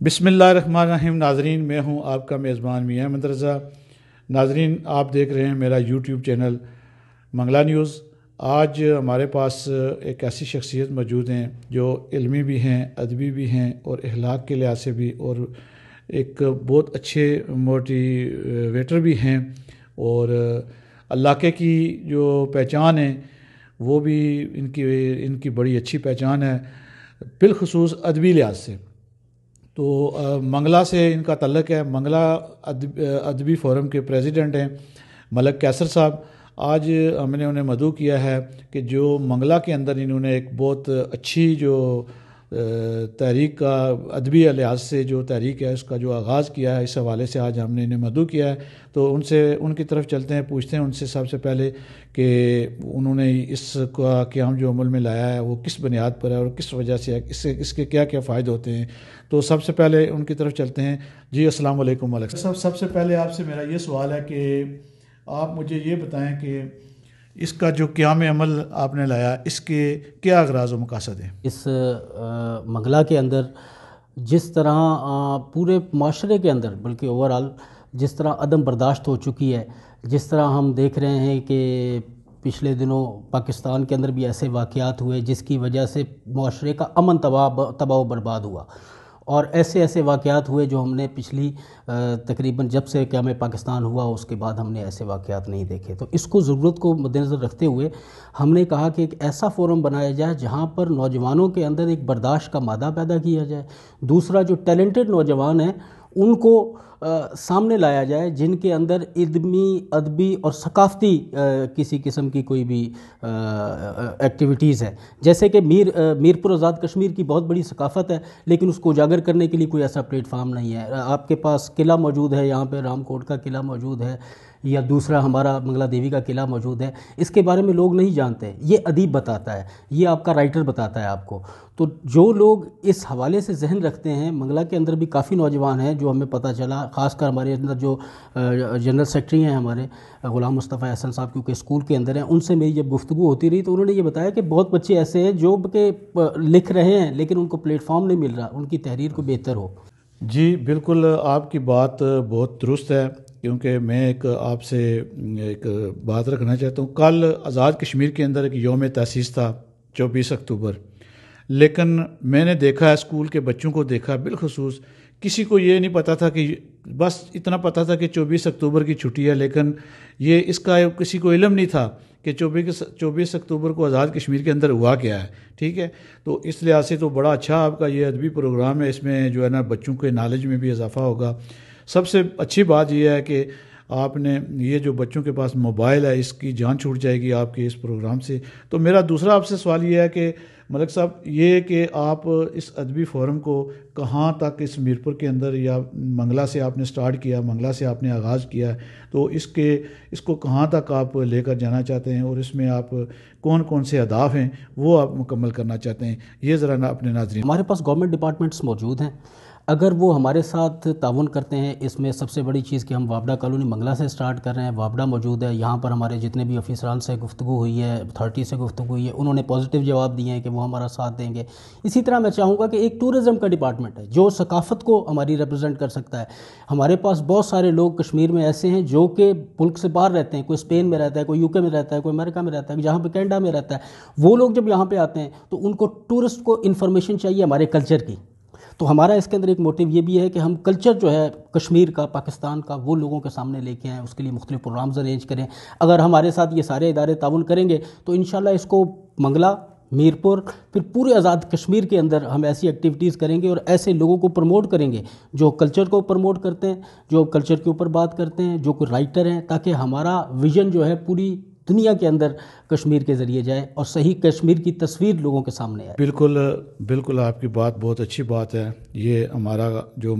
بسم اللہ الرحمن الرحیم۔ ناظرین، میں ہوں آپ کا میزبان میاں احمد رضا۔ ناظرین، آپ دیکھ رہے ہیں میرا یوٹیوب چینل منگلا نیوز۔ آج ہمارے پاس ایک ایسی شخصیت موجود ہیں جو علمی بھی ہیں، ادبی بھی ہیں اور اخلاق کے لحاظ سے بھی، اور ایک بہت اچھے موٹیویٹر بھی ہیں، اور علاقے کی جو پہچان ہے وہ بھی ان کی بڑی اچھی پہچان ہے، بالخصوص ادبی لحاظ سے۔ تو منگلا سے ان کا تعلق ہے۔ منگلا ادبی فورم کے پریزیڈنٹ ہیں ملک قیصر صاحب۔ آج ہم نے انہیں مدعو کیا ہے کہ جو منگلا کے اندر انہوں نے ایک بہت اچھی جو تحریک کا ادبی لحاظ سے جو تحریک ہے اس کا جو آغاز کیا ہے، اس حوالے سے آج ہم نے انہیں مدعو کیا ہے۔ تو ان کی طرف چلتے ہیں، پوچھتے ہیں ان سے سب سے پہلے کہ انہوں نے اس کا قیام جو عمل میں لایا ہے وہ کس بنیاد پر ہے اور کس وجہ سے ہے، اس کے کیا کیا فائدے ہوتے ہیں۔ تو سب سے پہلے ان کی طرف چلتے ہیں۔ جی السلام علیکم ملک صاحب۔ سب سے پہلے آپ سے میرا یہ سوال ہے کہ آپ مجھے یہ بتائیں کہ اس کا جو قیام عمل آپ نے لایا، اس کے کیا اغراض و مقاصد ہیں؟ اس منگلا کے اندر جس طرح پورے معاشرے کے اندر، بلکہ اوورآل جس طرح عدم برداشت ہو چکی ہے، جس طرح ہم دیکھ رہے ہیں کہ پچھلے دنوں پاکستان کے اندر بھی ایسے واقعات ہوئے جس کی وجہ سے معاشرے کا امن تباہ و برباد ہوا، اور ایسے واقعات ہوئے جو ہم نے پچھلی تقریباً جب سے قیام پاکستان ہوا اس کے بعد ہم نے ایسے واقعات نہیں دیکھے۔ تو اس کو ضرورت کو مد نظر رکھتے ہوئے ہم نے کہا کہ ایک ایسا فورم بنایا جائے جہاں پر نوجوانوں کے اندر ایک برداشت کا مادہ پیدا کیا جائے۔ دوسرا، جو ٹیلنٹڈ نوجوان ہیں ان کو سامنے لایا جائے، جن کے اندر علمی، ادبی اور ثقافتی کسی قسم کی کوئی بھی ایکٹیویٹیز ہے۔ جیسے کہ میرپور آزاد کشمیر کی بہت بڑی ثقافت ہے، لیکن اس کو اجاگر کرنے کے لیے کوئی ایسا پلیٹ فارم نہیں ہے۔ آپ کے پاس قلعہ موجود ہے، یہاں پہ رام کوٹ کا قلعہ موجود ہے، یا دوسرا ہمارا منگلا دیوی کا قلعہ موجود ہے، اس کے بارے میں لوگ نہیں جانتے۔ یہ ادیب بتاتا ہے، یہ آپ کا رائٹر بتاتا ہے آپ کو۔ تو جو لوگ اس حوالے سے ذہن رکھتے ہیں، منگلا کے اندر بھی کافی نوجوان ہیں جو ہمیں پتہ چلا، خاص کر ہمارے اندر جو جنرل سیکرٹری ہیں ہمارے غلام مصطفیٰ احسن صاحب، کیونکہ اسکول کے اندر ہیں، ان سے میری جب گفتگو ہوتی رہی تو انہوں نے یہ بتایا کہ بہت بچے ایسے ہیں جو کہ لکھ رہے ہیں لیکن ان کو پلیٹ فارم نہیں مل رہا ان کی تحریر کو بہتر ہو۔ جی بالکل، آپ کی بات بہت درست ہے، کیونکہ میں آپ سے ایک بات رکھنا چاہتا ہوں۔ کل آزاد کشمیر کے اندر ایک یوم تاسیس تھا 24 اکتوبر، لیکن میں نے دیکھا اسکول کے بچوں کو دیکھا، بالخصوص کسی کو یہ نہیں پتا تھا کہ بس اتنا پتا تھا کہ 24 اکتوبر کی چھٹی ہے، لیکن یہ اس کا کسی کو علم نہیں تھا کہ 24 اکتوبر کو آزاد کشمیر کے اندر ہوا کیا ہے۔ ٹھیک ہے، تو اس لحاظ سے تو بڑا اچھا آپ کا یہ ادبی پروگرام ہے، اس میں جو ہے نا بچوں کے نالج میں بھی اضافہ ہوگا۔ سب سے اچھی بات یہ ہے کہ آپ نے یہ جو بچوں کے پاس موبائل ہے اس کی جان چھوٹ جائے گی آپ کے اس پروگرام سے۔ تو میرا دوسرا آپ سے سوال یہ ہے کہ ملک صاحب، یہ کہ آپ اس ادبی فورم کو کہاں تک اس میرپور کے اندر، یا منگلا سے آپ نے سٹارٹ کیا، منگلا سے آپ نے آغاز کیا، تو اس کو کہاں تک آپ لے کر جانا چاہتے ہیں، اور اس میں آپ کون کون سے اہداف ہیں وہ آپ مکمل کرنا چاہتے ہیں، یہ ذرا اپنے ناظرین۔ ہمارے پاس گورنمنٹ ڈپارٹمنٹس موجود ہیں، اگر وہ ہمارے ساتھ تعاون کرتے ہیں، اس میں سب سے بڑی چیز کہ ہم وابڈا کالونی منگلا سے سٹارٹ کر رہے ہیں۔ وابڈا موجود ہے، یہاں پر ہمارے جتنے بھی افسران سے گفتگو ہوئی ہے، اتھارٹی سے گفتگو ہوئی ہے، انہوں نے پازیٹیو جواب دیے ہیں کہ وہ ہمارا ساتھ دیں گے۔ اسی طرح میں چاہوں گا کہ ایک ٹورزم کا ڈپارٹمنٹ ہے جو ثقافت کو ہماری ریپرزینٹ کر سکتا ہے۔ ہمارے پاس بہت سارے لوگ کشمیر میں ایسے ہیں جو کہ ملک سے باہر رہتے ہیں، کوئی اسپین میں رہتا ہے، کوئی UK میں رہتا ہے، کوئی امریکہ میں رہتا ہے، جہاں پہ کینیڈا میں رہتا ہے۔ وہ لوگ جب یہاں پہ آتے ہیں تو ان کو ٹورسٹ کو انفارمیشن چاہیے ہمارے کلچر کی۔ تو ہمارا اس کے اندر ایک موٹیو یہ بھی ہے کہ ہم کلچر جو ہے کشمیر کا، پاکستان کا، وہ لوگوں کے سامنے لے کے آئیں، اس کے لیے مختلف پروگرامز ارینج کریں۔ اگر ہمارے ساتھ یہ سارے ادارے تعاون کریں گے تو انشاءاللہ اس کو منگلا، میرپور، پھر پورے آزاد کشمیر کے اندر ہم ایسی ایکٹیویٹیز کریں گے اور ایسے لوگوں کو پروموٹ کریں گے جو کلچر کو پروموٹ کرتے ہیں، جو کلچر کے اوپر بات کرتے ہیں، جو کوئی رائٹر ہیں، تاکہ ہمارا ویژن جو ہے پوری دنیا کے اندر کشمیر کے ذریعے جائے اور صحیح کشمیر کی تصویر لوگوں کے سامنے آئے۔ بالکل آپ کی بات بہت اچھی بات ہے۔ یہ ہمارا جو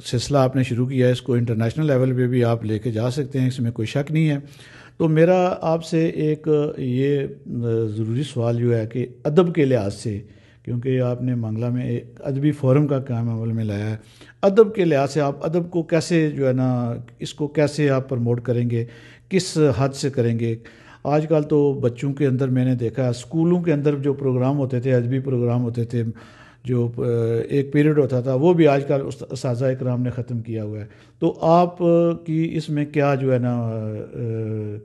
سلسلہ آپ نے شروع کیا ہے اس کو انٹرنیشنل لیول پہ بھی آپ لے کے جا سکتے ہیں، اس میں کوئی شک نہیں ہے۔ تو میرا آپ سے ایک یہ ضروری سوال جو ہے کہ ادب کے لحاظ سے، کیونکہ آپ نے منگلا میں ایک ادبی فورم کا قیام عمل میں لایا ہے، ادب کے لحاظ سے آپ ادب کو کیسے جو ہے نا اس کو کیسے آپ پروموٹ کریں گے، کس حد سے کریں گے؟ آج کل تو بچوں کے اندر میں نے دیکھا ہے اسکولوں کے اندر جو پروگرام ہوتے تھے، ادبی پروگرام ہوتے تھے، جو ایک پیریڈ ہوتا تھا وہ بھی آج کل اساتذہ اکرام نے ختم کیا ہوا ہے. تو آپ کی اس میں کیا جو ہے نا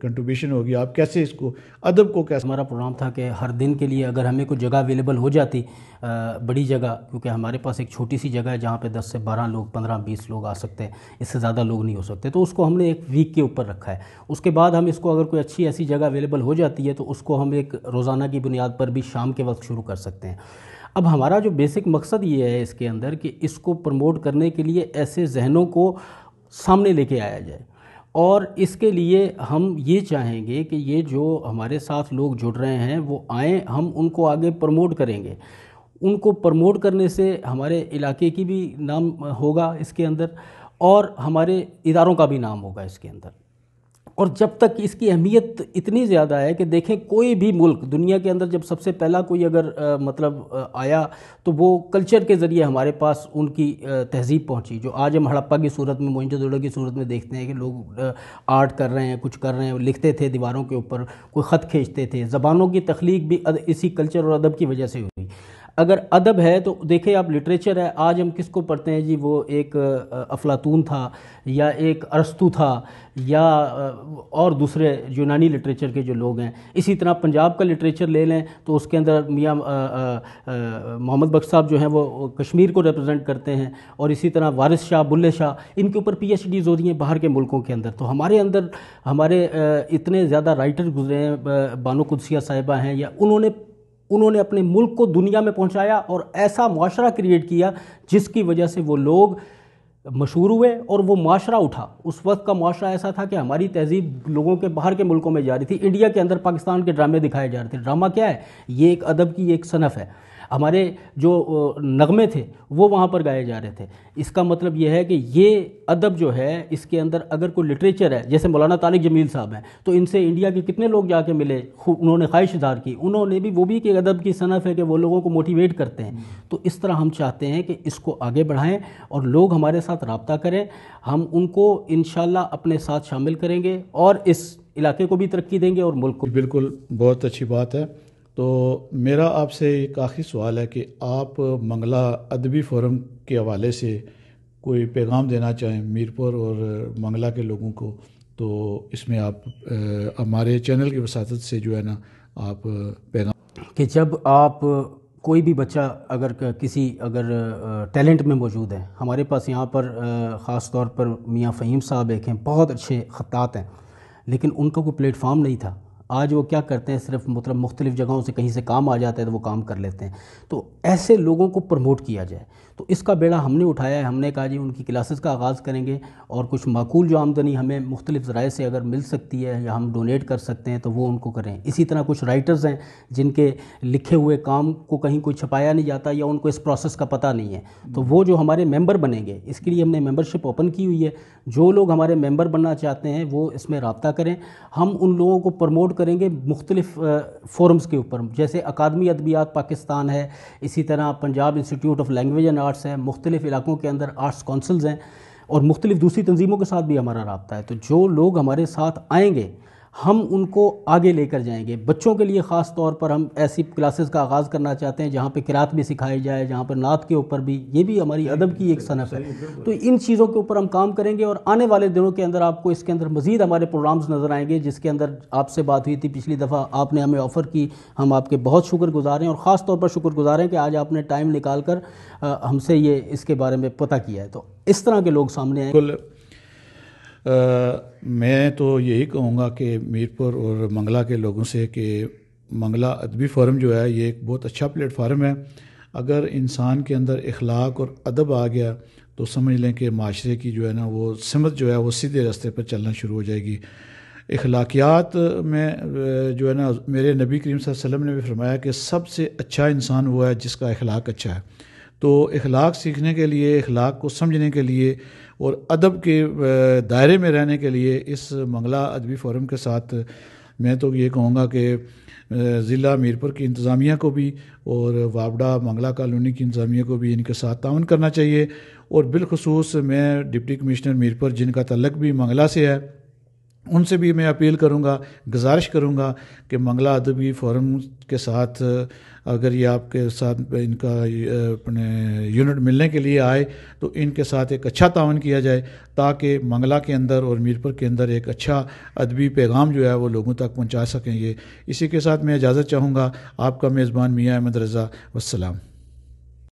کنٹریبیوشن ہوگی, آپ کیسے اس کو ادب کو کیسے؟ ہمارا پروگرام تھا کہ ہر دن کے لیے اگر ہمیں کوئی جگہ اویلیبل ہو جاتی, بڑی جگہ, کیونکہ ہمارے پاس ایک چھوٹی سی جگہ ہے جہاں پہ 10 سے 12 لوگ 15-20 لوگ آ سکتے ہیں, اس سے زیادہ لوگ نہیں ہو سکتے, تو اس کو ہم نے ایک ویک کے اوپر رکھا ہے. اس کے بعد ہم اس کو اگر کوئی اچھی ایسی جگہ اویلیبل ہو جاتی ہے تو اس کو ہم ایک روزانہ کی بنیاد پر بھی شام کے وقت شروع کر سکتے ہیں. اب ہمارا جو بیسک مقصد یہ ہے اس کے اندر کہ اس کو پروموٹ کرنے کے لیے ایسے ذہنوں کو سامنے لے کے آیا جائے, اور اس کے لیے ہم یہ چاہیں گے کہ یہ جو ہمارے ساتھ لوگ جڑ رہے ہیں وہ آئیں, ہم ان کو آگے پروموٹ کریں گے. ان کو پروموٹ کرنے سے ہمارے علاقے کی بھی نام ہوگا اس کے اندر, اور ہمارے اداروں کا بھی نام ہوگا اس کے اندر. اور جب تک اس کی اہمیت اتنی زیادہ ہے کہ دیکھیں کوئی بھی ملک دنیا کے اندر جب سب سے پہلا کوئی اگر مطلب آیا تو وہ کلچر کے ذریعے ہمارے پاس ان کی تہذیب پہنچی, جو آج ہم ہڑپا کی صورت میں, موئنجو دڑو کی صورت میں دیکھتے ہیں کہ لوگ آرٹ کر رہے ہیں, کچھ کر رہے ہیں, لکھتے تھے دیواروں کے اوپر, کوئی خط کھینچتے تھے. زبانوں کی تخلیق بھی اسی کلچر اور ادب کی وجہ سے ہوئی. اگر ادب ہے تو دیکھیں آپ لٹریچر ہے, آج ہم کس کو پڑھتے ہیں جی, وہ ایک افلاطون تھا یا ایک ارسطو تھا یا اور دوسرے یونانی لٹریچر کے جو لوگ ہیں. اسی طرح پنجاب کا لٹریچر لے لیں تو اس کے اندر میاں محمد بخش صاحب جو ہیں وہ کشمیر کو ریپرزینٹ کرتے ہیں, اور اسی طرح وارث شاہ, بلے شاہ, ان کے اوپر پی ایچ ڈیز ہو رہی ہیں باہر کے ملکوں کے اندر. تو ہمارے اندر ہمارے اتنے زیادہ رائٹر گزرے ہیں, بانو قدسیہ صاحبہ ہیں, یا انہوں نے اپنے ملک کو دنیا میں پہنچایا اور ایسا معاشرہ کریٹ کیا جس کی وجہ سے وہ لوگ مشہور ہوئے اور وہ معاشرہ اٹھا. اس وقت کا معاشرہ ایسا تھا کہ ہماری تہذیب لوگوں کے باہر کے ملکوں میں جا رہی تھی. انڈیا کے اندر پاکستان کے ڈرامے دکھائے جا رہے تھے. ڈرامہ کیا ہے؟ یہ ایک ادب کی ایک صنف ہے. ہمارے جو نغمے تھے وہ وہاں پر گائے جا رہے تھے. اس کا مطلب یہ ہے کہ یہ ادب جو ہے اس کے اندر اگر کوئی لٹریچر ہے, جیسے مولانا طارق جمیل صاحب ہیں, تو ان سے انڈیا کے کتنے لوگ جا کے ملے, انہوں نے خواہش اظہار کی, انہوں نے بھی, وہ بھی کہ ادب کی صنف ہے کہ وہ لوگوں کو موٹیویٹ کرتے ہیں. تو اس طرح ہم چاہتے ہیں کہ اس کو آگے بڑھائیں اور لوگ ہمارے ساتھ رابطہ کریں. ہم ان کو انشاءاللہ اپنے ساتھ شامل کریں گے اور اس علاقے کو بھی ترقی دیں گے اور ملک کو. بالکل, بہت اچھی بات ہے. تو میرا آپ سے ایک آخری سوال ہے کہ آپ منگلا ادبی فورم کے حوالے سے کوئی پیغام دینا چاہیں میرپور اور منگلا کے لوگوں کو, تو اس میں آپ ہمارے چینل کی وساطت سے جو ہے نا آپ پیغام. کہ جب آپ کوئی بھی بچہ اگر اگر ٹیلنٹ میں موجود ہے, ہمارے پاس یہاں پر خاص طور پر میاں فہیم صاحب ایک ہیں, بہت اچھے خطاط ہیں, لیکن ان کا کوئی پلیٹ فارم نہیں تھا. آج وہ کیا کرتے ہیں, صرف مطلب مختلف جگہوں سے کہیں سے کام آ جاتا ہے تو وہ کام کر لیتے ہیں. تو ایسے لوگوں کو پروموٹ کیا جائے. تو اس کا بیڑا ہم نے اٹھایا ہے. ہم نے کہا جی ان کی کلاسز کا آغاز کریں گے, اور کچھ معقول جو آمدنی ہمیں مختلف ذرائع سے اگر مل سکتی ہے یا ہم ڈونیٹ کر سکتے ہیں تو وہ ان کو کریں. اسی طرح کچھ رائٹرز ہیں جن کے لکھے ہوئے کام کو کہیں کوئی چھپایا نہیں جاتا یا ان کو اس پروسیس کا پتہ نہیں ہے, تو وہ جو ہمارے ممبر بنیں گے, اس کے لیے ہم نے ممبرشپ اوپن کی ہوئی ہے. جو لوگ ہمارے ممبر بننا چاہتے ہیں وہ اس میں رابطہ کریں. ہم ان لوگوں کو پروموٹ کریں گے مختلف فورمز کے اوپر, جیسے اکادمی ادبیات پاکستان ہے, اسی طرح Punjab institute of language and arts ہے, مختلف علاقوں کے اندر آرٹس کونسلز ہیں, اور مختلف دوسری تنظیموں کے ساتھ بھی ہمارا رابطہ ہے. تو جو لوگ ہمارے ساتھ آئیں گے ہم ان کو آگے لے کر جائیں گے. بچوں کے لیے خاص طور پر ہم ایسی کلاسز کا آغاز کرنا چاہتے ہیں جہاں پہ قرات بھی سکھائی جائے, جہاں پر نعت کے اوپر بھی, یہ بھی ہماری ادب کی ایک صنف ہے. تو ان چیزوں کے اوپر ہم کام کریں گے, اور آنے والے دنوں کے اندر آپ کو اس کے اندر مزید ہمارے پروگرامز نظر آئیں گے, جس کے اندر آپ سے بات ہوئی تھی پچھلی دفعہ, آپ نے ہمیں آفر کی, ہم آپ کے بہت شکر گزار ہیں, اور خاص طور پر شکر گزار ہیں کہ آج آپ نے ٹائم نکال کر ہم سے یہ اس کے بارے میں پتہ کیا ہے. تو اس طرح کے لوگ سامنے آئیں. میں تو یہی کہوں گا کہ میرپور اور منگلا کے لوگوں سے کہ منگلا ادبی فورم جو ہے یہ ایک بہت اچھا پلیٹ فارم ہے. اگر انسان کے اندر اخلاق اور ادب آ گیا تو سمجھ لیں کہ معاشرے کی جو ہے نا وہ سمت جو ہے وہ سیدھے راستے پر چلنا شروع ہو جائے گی. اخلاقیات میں جو ہے نا میرے نبی کریم صلی اللہ علیہ وسلم نے بھی فرمایا کہ سب سے اچھا انسان وہ ہے جس کا اخلاق اچھا ہے. تو اخلاق سیکھنے کے لیے, اخلاق کو سمجھنے کے لیے اور ادب کے دائرے میں رہنے کے لیے اس منگلا ادبی فورم کے ساتھ میں تو یہ کہوں گا کہ ضلع میرپور کی انتظامیہ کو بھی اور وابڈا منگلا کالونی کی انتظامیہ کو بھی ان کے ساتھ تعاون کرنا چاہیے. اور بالخصوص میں ڈپٹی کمشنر میرپور جن کا تعلق بھی منگلا سے ہے, ان سے بھی میں اپیل کروں گا، گزارش کروں گا کہ منگلہ ادبی فورم کے ساتھ اگر یہ آپ کے ساتھ ان کا اپنے یونٹ ملنے کے لیے آئے تو ان کے ساتھ ایک اچھا تعاون کیا جائے، تاکہ منگلہ کے اندر اور میرپور کے اندر ایک اچھا ادبی پیغام جو ہے وہ لوگوں تک پہنچا سکیں گے۔ اسی کے ساتھ میں اجازت چاہوں گا، آپ کا میزبان میاں احمد رضا، والسلام۔